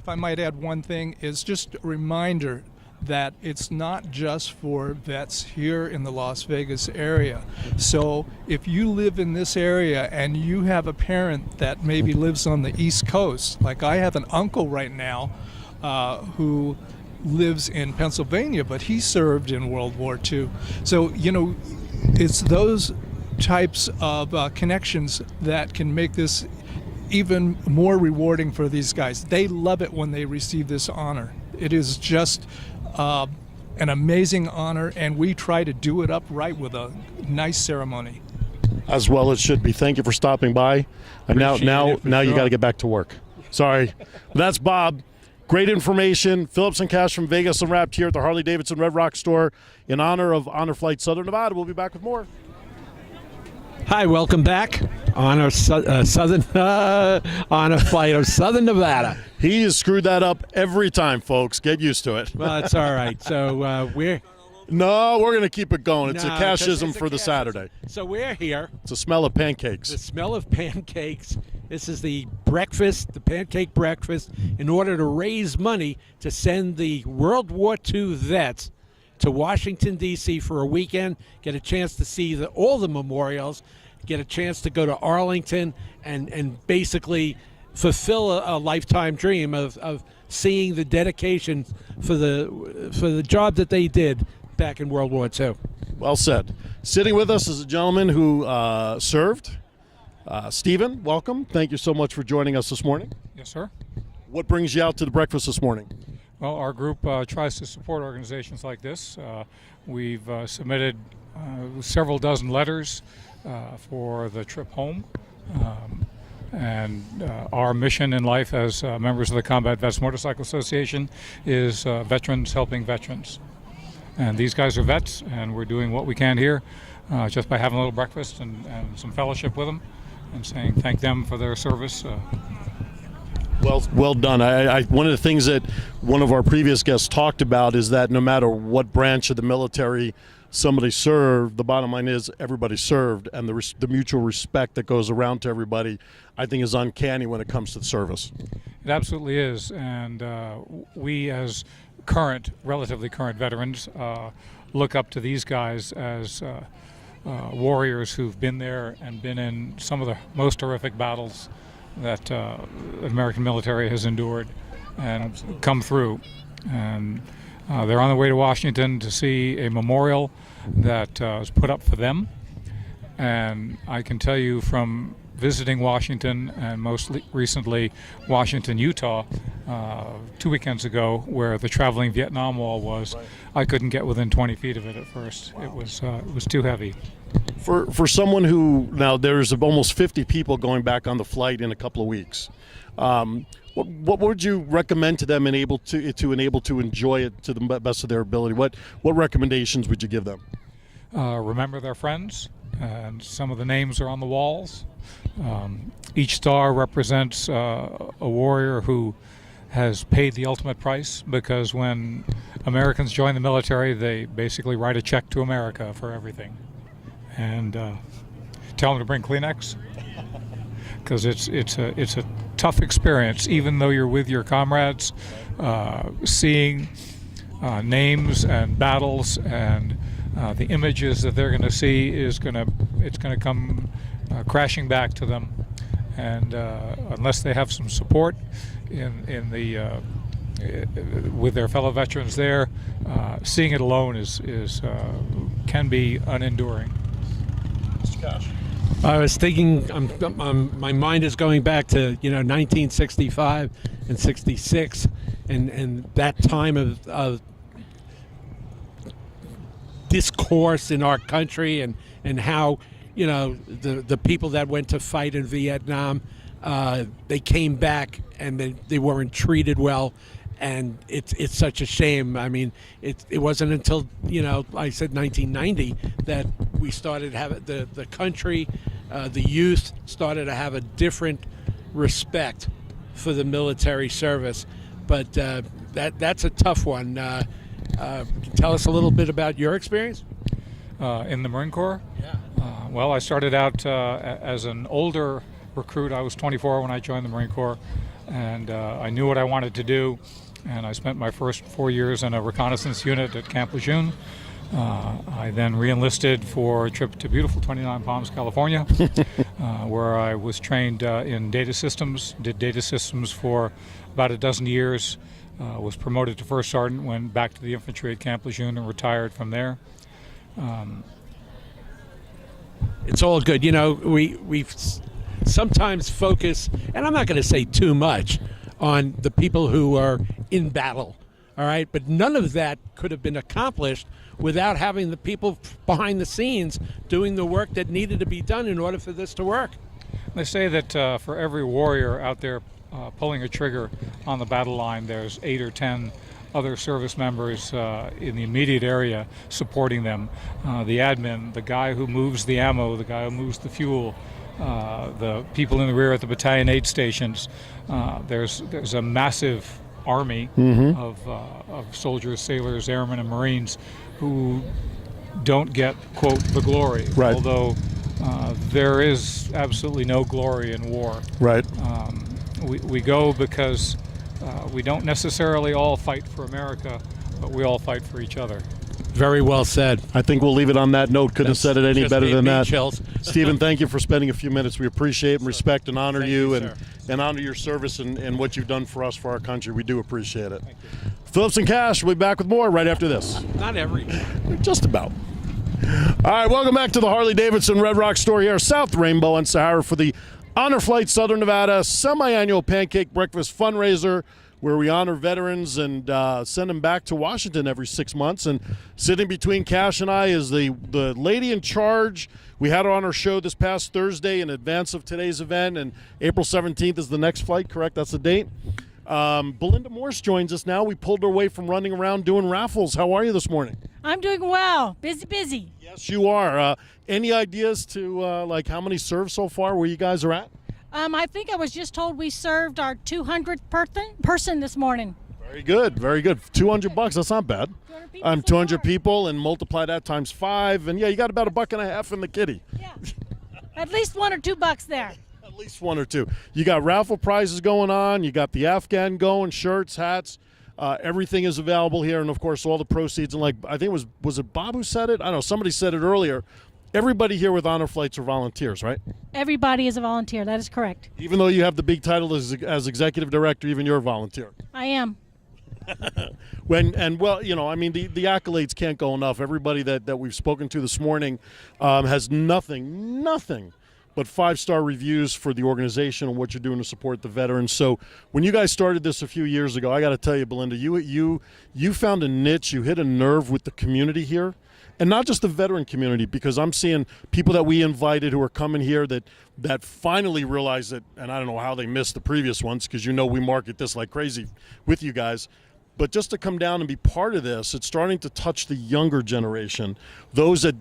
I might add one thing, is just a reminder that it's not just for vets here in the Las Vegas area. So if you live in this area and you have a parent that maybe lives on the East Coast, like I have an uncle right now who lives in Pennsylvania, but he served in World War II. So, it's those types of connections that can make this even more rewarding for these guys. They love it when they receive this honor. It is just an amazing honor, and we try to do it upright with a nice ceremony.
As well it should be. Thank you for stopping by. And now you got to get back to work. Sorry. That's Bob. Great information. Phillips and Cash from Vegas Unwrapped here at the Harley-Davidson Red Rock store in honor of Honor Flight Southern Nevada. We'll be back with more.
Hi, welcome back on our on a flight of Southern Nevada.
He has screwed that up every time, folks. Get used to it.
Well, it's all right. So we're
going to keep it going. It's a cashism for the Saturday.
So we're here.
It's a smell of pancakes.
The smell of pancakes. This is the breakfast, the pancake breakfast, in order to raise money to send the World War II vets to Washington, D.C. for a weekend, get a chance to see all the memorials, get a chance to go to Arlington, and basically fulfill a lifetime dream of seeing the dedication for the job that they did back in World War II.
Well said. Sitting with us is a gentleman who served. Stephen, welcome. Thank you so much for joining us this morning.
Yes, sir.
What brings you out to the breakfast this morning?
Well, our group tries to support organizations like this. We've submitted several dozen letters for the trip home. And our mission in life as members of the Combat Vets Motorcycle Association is veterans helping veterans. And these guys are vets, and we're doing what we can here just by having a little breakfast and some fellowship with them and saying thank them for their service.
Well done. One of the things that one of our previous guests talked about is that no matter what branch of the military somebody served, the bottom line is everybody served, and the mutual respect that goes around to everybody, I think, is uncanny when it comes to the service.
It absolutely is, and we as relatively current veterans look up to these guys as warriors who've been there and been in some of the most horrific battles that the American military has endured and come through. And they're on their way to Washington to see a memorial that was put up for them. And I can tell you from visiting Washington and most recently Washington, Utah, 2 weekends ago, where the traveling Vietnam Wall was, I couldn't get within 20 feet of it at first. It was too heavy.
For someone who, now there's almost 50 people going back on the flight in a couple of weeks, what would you recommend to them and able to enjoy it to the best of their ability? What recommendations would you give them?
Remember their friends, and some of the names are on the walls. Each star represents a warrior who has paid the ultimate price, because when Americans join the military, they basically write a check to America for everything. And tell them to bring Kleenex. because it's a tough experience, even though you're with your comrades. Seeing names and battles and the images that they're going to see it's going to come crashing back to them, and unless they have some support in the with their fellow veterans there, seeing it alone is can be unenduring.
I was thinking, my mind is going back to 1965 and 66, and that time of discourse in our country, and how the people that went to fight in Vietnam, they came back and they weren't treated well. And it's such a shame. I mean, it wasn't until I said 1990 that we started having the country, the youth started to have a different respect for the military service. But that's a tough one. Can you tell us a little bit about your experience
In the Marine Corps?
Yeah.
Well, I started out as an older recruit. I was 24 when I joined the Marine Corps, and I knew what I wanted to do. And I spent my first 4 years in a reconnaissance unit at Camp Lejeune. I then re-enlisted for a trip to beautiful 29 Palms, California, where I was trained in data systems, did data systems for about a dozen years, was promoted to first sergeant, went back to the infantry at Camp Lejeune and retired from there.
It's all good. We sometimes focus, and I'm not going to say too much, on the people who are in battle, all right? But none of that could have been accomplished without having the people behind the scenes doing the work that needed to be done in order for this to work.
They say that for every warrior out there pulling a trigger on the battle line, there's 8 or 10 other service members in the immediate area supporting them. The admin, the guy who moves the ammo, the guy who moves the fuel, the people in the rear at the battalion aid stations. There's a massive army of soldiers, sailors, airmen, and Marines who don't get, quote, the glory.
Right.
Although there is absolutely no glory in war.
Right.
We go because we don't necessarily all fight for America, but we all fight for each other.
Very well said.
I think we'll leave it on that note. Couldn't have said it any
Just
better
gave
than
me
that.
chills.
Stephen, thank you for spending a few minutes. We appreciate and respect and honor
Thank
you,
you,
and,
sir.
and honor your service and what you've done for us, for our country. We do appreciate it. Phillips and Cash, we'll be back with more right after this.
Not every.
Just about. All right, welcome back to the Harley-Davidson Red Rock store here, South Rainbow on Sahara, for the Honor Flight Southern Nevada semi-annual pancake breakfast fundraiser, where we honor veterans and send them back to Washington every 6 months. And sitting between Cash and I is the lady in charge. We had her on our show this past Thursday in advance of today's event, and April 17th is the next flight, correct? That's the date. Belinda Morse joins us now. We pulled her away from running around doing raffles. How are you this morning?
I'm doing well. Busy.
Yes, you are. Any ideas to like how many served so far, where you guys are at?
I think I was just told we served our 200th person this morning.
Very good, very good. $200, that's not bad. 200 people, and multiply that times 5, and yeah, you got about $1.50 in the kitty.
Yeah, at least $1 or $2 there.
At least 1 or 2. You got raffle prizes going on. You got the Afghan going, shirts, hats. Everything is available here, and of course, all the proceeds. And like I think was it Bob who said it? I don't know. Somebody said it earlier. Everybody here with Honor Flights are volunteers, right?
Everybody is a volunteer. That is correct.
Even though you have the big title as executive director, even you're a volunteer.
I am.
Well, you know, I mean, the accolades can't go enough. Everybody that we've spoken to this morning has nothing but 5-star reviews for the organization and what you're doing to support the veterans. So when you guys started this a few years ago, I got to tell you, Belinda, you found a niche. You hit a nerve with the community here. And not just the veteran community, because I'm seeing people that we invited who are coming here that finally realize that, and I don't know how they missed the previous ones, because you know we market this like crazy with you guys, but just to come down and be part of this, it's starting to touch the younger generation, those that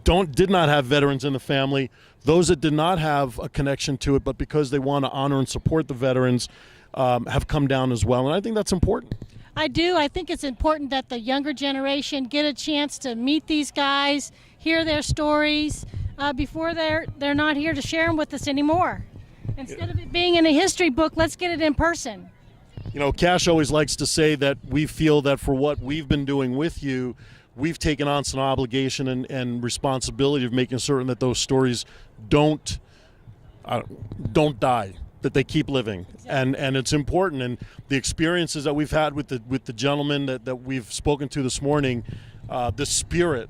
did not have veterans in the family, those that did not have a connection to it, but because they want to honor and support the veterans, have come down as well, and I think that's important.
I do. I think it's important that the younger generation get a chance to meet these guys, hear their stories before they're not here to share them with us anymore. Instead of it being in a history book, let's get it in person.
You know, Cash always likes to say that we feel that for what we've been doing with you, we've taken on some obligation and responsibility of making certain that those stories don't die, that they keep living. And it's important. And the experiences that we've had with the gentleman that we've spoken to this morning, the spirit,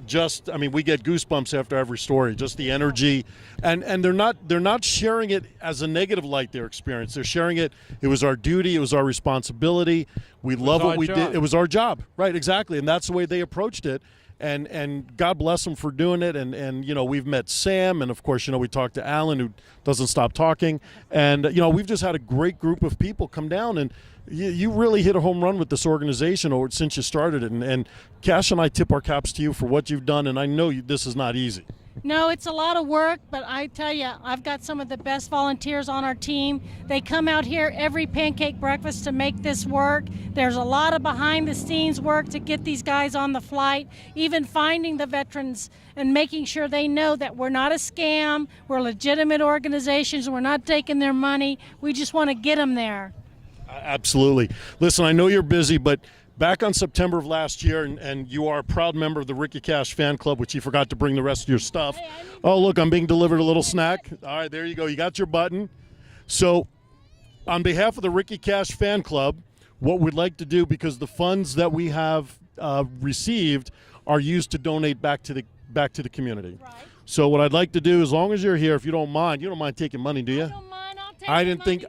just, I mean, we get goosebumps after every story, just the energy, and they're not sharing it as a negative light, their experience. They're sharing it was our duty, it was our responsibility, we love what we did, it was our job. Right, exactly. And that's the way they approached it. And God bless them for doing it. And you know, we've met Sam, and of course, you know, we talked to Alan, who doesn't stop talking. And you know, we've just had a great group of people come down, and you really hit a home run with this organization since you started it. And Cash and I tip our caps to you for what you've done. And I know this is not easy.
No, it's a lot of work, but I tell you, I've got some of the best volunteers on our team. They come out here every pancake breakfast to make this work. There's a lot of behind-the-scenes work to get these guys on the flight, even finding the veterans and making sure they know that we're not a scam, we're legitimate organizations, we're not taking their money. We just want to get them there.
Absolutely. Listen, I know you're busy, but back on September of last year, and you are a proud member of the Ricky Cash fan club, which you forgot to bring the rest of your stuff. Oh, look, I'm being delivered a little snack. All right, there you go. You got your button. So on behalf of the Ricky Cash fan club, what we'd like to do, because the funds that we have received are used to donate back to the community. Right. So what I'd like to do, as long as you're here, if you don't mind taking money, do you?
I don't mind. I'll take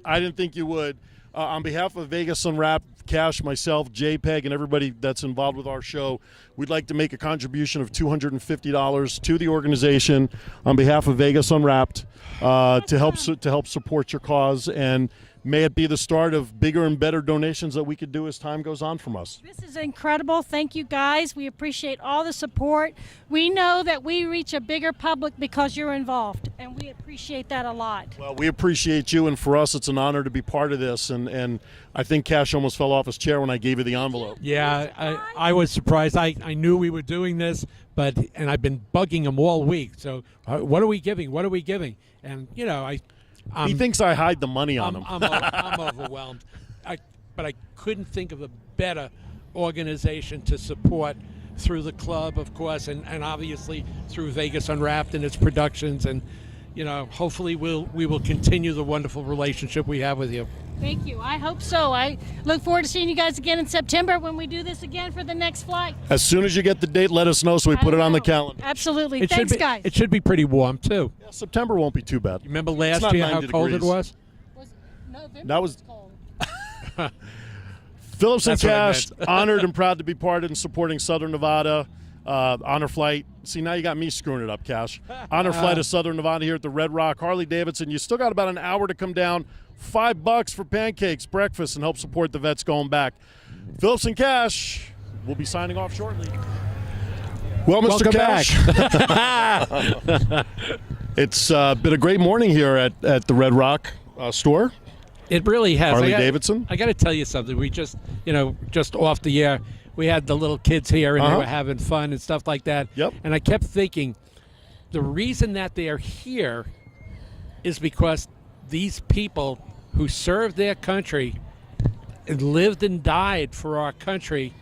I didn't think you would. On behalf of Vegas Unwrapped, Cash, myself, JPEG, and everybody that's involved with our show, we'd like to make a contribution of $250 to the organization on behalf of Vegas Unwrapped to help support your cause. And may it be the start of bigger and better donations that we could do as time goes on from us.
This is incredible. Thank you, guys. We appreciate all the support. We know that we reach a bigger public because you're involved, and we appreciate that a lot.
Well, we appreciate you, and for us, it's an honor to be part of this. And I think Cash almost fell off his chair when I gave you the envelope.
Yeah, I was surprised. I knew we were doing this, and I've been bugging him all week. So what are we giving? What are we giving? And, you know,
he thinks I hide the money on him.
I'm overwhelmed. But I couldn't think of a better organization to support through the club, of course, and obviously through Vegas Unwrapped and its productions. And, you know, hopefully we will continue the wonderful relationship we have with you.
Thank you. I hope so. I look forward to seeing you guys again in September when we do this again for the next flight.
As soon as you get the date, let us know so we put it on the calendar.
Absolutely. Thanks, guys.
It should be pretty warm, too.
Yeah, September won't be too bad.
You remember last year how cold it was?
That was cold. Phillips and Cash, honored and proud to be part in supporting Southern Nevada. Honor Flight. See, now you got me screwing it up, Cash. Honor Flight of Southern Nevada here at the Red Rock. Harley-Davidson. You still got about an hour to come down. $5 for pancakes, breakfast, and help support the vets going back. Phillips and Cash will be signing off shortly. Well, Mr. Cash. It's been a great morning here at the Red Rock store.
It really has.
Harley-Davidson.
I got to tell you something. We just off the air, we had the little kids here, and they were having fun and stuff like that.
Yep.
And I kept thinking, the reason that they are here is because these people who served their country and lived and died for our country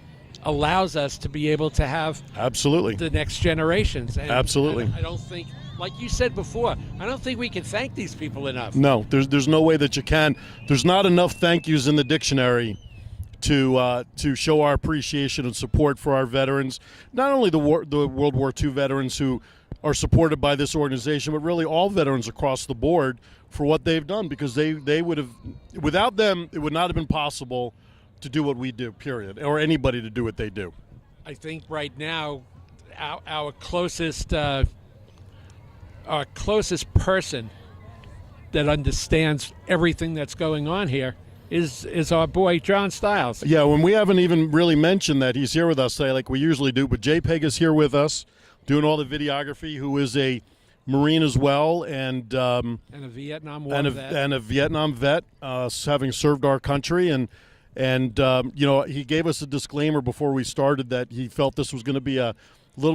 allows us to be able to have the next generations. And
Absolutely.
I don't think, like you said before, I don't think we can thank these people enough.
No, there's no way that you can. There's not enough thank yous in the dictionary to show our appreciation and support for our veterans. Not only the World War II veterans who are supported by this organization, but really all veterans across the board for what they've done, because they would have, without them, it would not have been possible to do what we do, period, or anybody to do what they do.
I think right now our closest person that understands everything that's going on here is our boy John Stiles.
Yeah, when we haven't even really mentioned that he's here with us today like we usually do, but JPEG is here with us doing all the videography, who is a Marine as well, and
a Vietnam War vet.
And a Vietnam vet, having served our country, and you know, he gave us a disclaimer before we started that he felt this was going to be a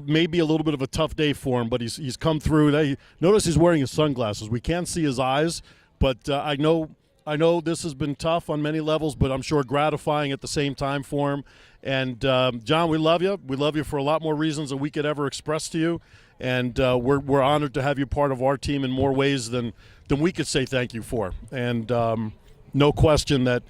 maybe a little bit of a tough day for him, but he's come through. Notice he's wearing his sunglasses. We can't see his eyes, but I know this has been tough on many levels, but I'm sure gratifying at the same time for him. And John, we love you. We love you for a lot more reasons than we could ever express to you. And we're honored to have you part of our team in more ways than we could say thank you for. And no question that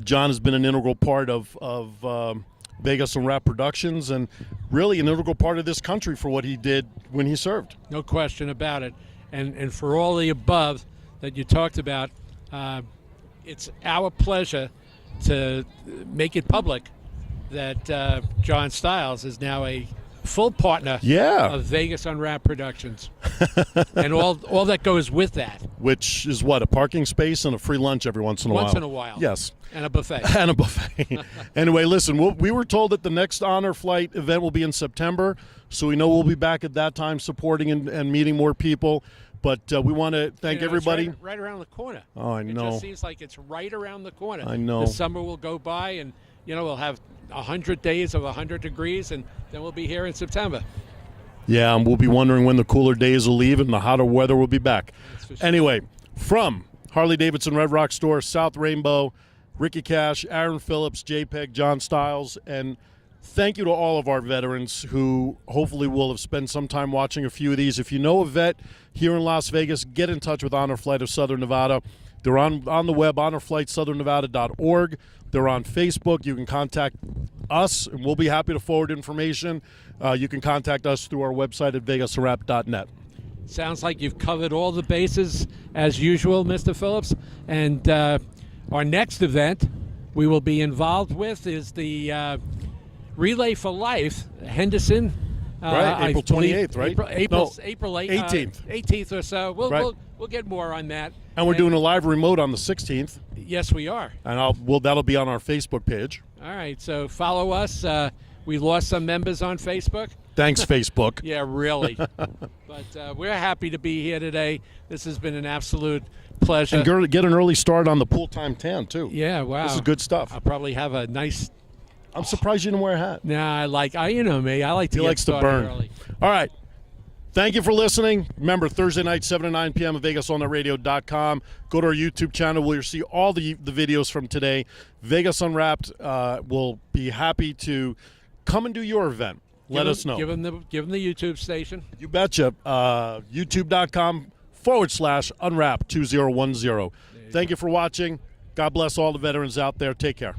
John has been an integral part of Vegas Unwrapped Productions, and really an integral part of this country for what he did when he served.
No question about it. And for all the above that you talked about, it's our pleasure to make it public that John Stiles is now a full partner of Vegas Unwrapped Productions. And all that goes with that.
Which is what, a parking space and a free lunch every once in a while.
Once in a while.
Yes.
And a buffet.
And a buffet. Anyway, listen, we were told that the next Honor Flight event will be in September, so we know we'll be back at that time supporting and meeting more people. But we want to thank everybody.
It's right around the corner.
Oh, I know.
It just seems like it's right around the corner.
I know.
The summer will go by, and we'll have 100 days of 100 degrees, and then we'll be here in September.
Yeah, and we'll be wondering when the cooler days will leave and the hotter weather will be back.
Sure.
Anyway, from Harley-Davidson Red Rock Store, South Rainbow, Ricky Cash, Aaron Phillips, JPEG, John Stiles, and thank you to all of our veterans who hopefully will have spent some time watching a few of these. If you know a vet here in Las Vegas, get in touch with Honor Flight of Southern Nevada. They're on the web, honorflightsouthernnevada.org. They're on Facebook. You can contact us, and we'll be happy to forward information. You can contact us through our website at vegaswrap.net.
Sounds like you've covered all the bases as usual, Mr. Phillips. And our next event we will be involved with is the Relay for Life, Henderson.
Right, April 28th, right?
April
18th.
18th or so. We'll get more on that.
And we're doing a live remote on the 16th.
Yes, we are.
And that'll be on our Facebook page.
All right, so follow us. We lost some members on Facebook.
Thanks, Facebook.
Yeah, really. But we're happy to be here today. This has been an absolute pleasure.
And get an early start on the pool time tan, too.
Yeah, wow.
This is good stuff.
I'll probably have a nice...
I'm surprised you didn't wear a hat.
Nah, you know me. I like to
He
get
likes to
started
burn.
early.
All right. Thank you for listening. Remember, Thursday night, 7 to 9 p.m. at VegasOnNetRadio.com. Go to our YouTube channel where you'll see all the videos from today. Vegas Unwrapped will be happy to come and do your event. Let us know.
Give them the YouTube station.
You betcha. YouTube.com/Unwrapped2010. Thank you for watching. God bless all the veterans out there. Take care.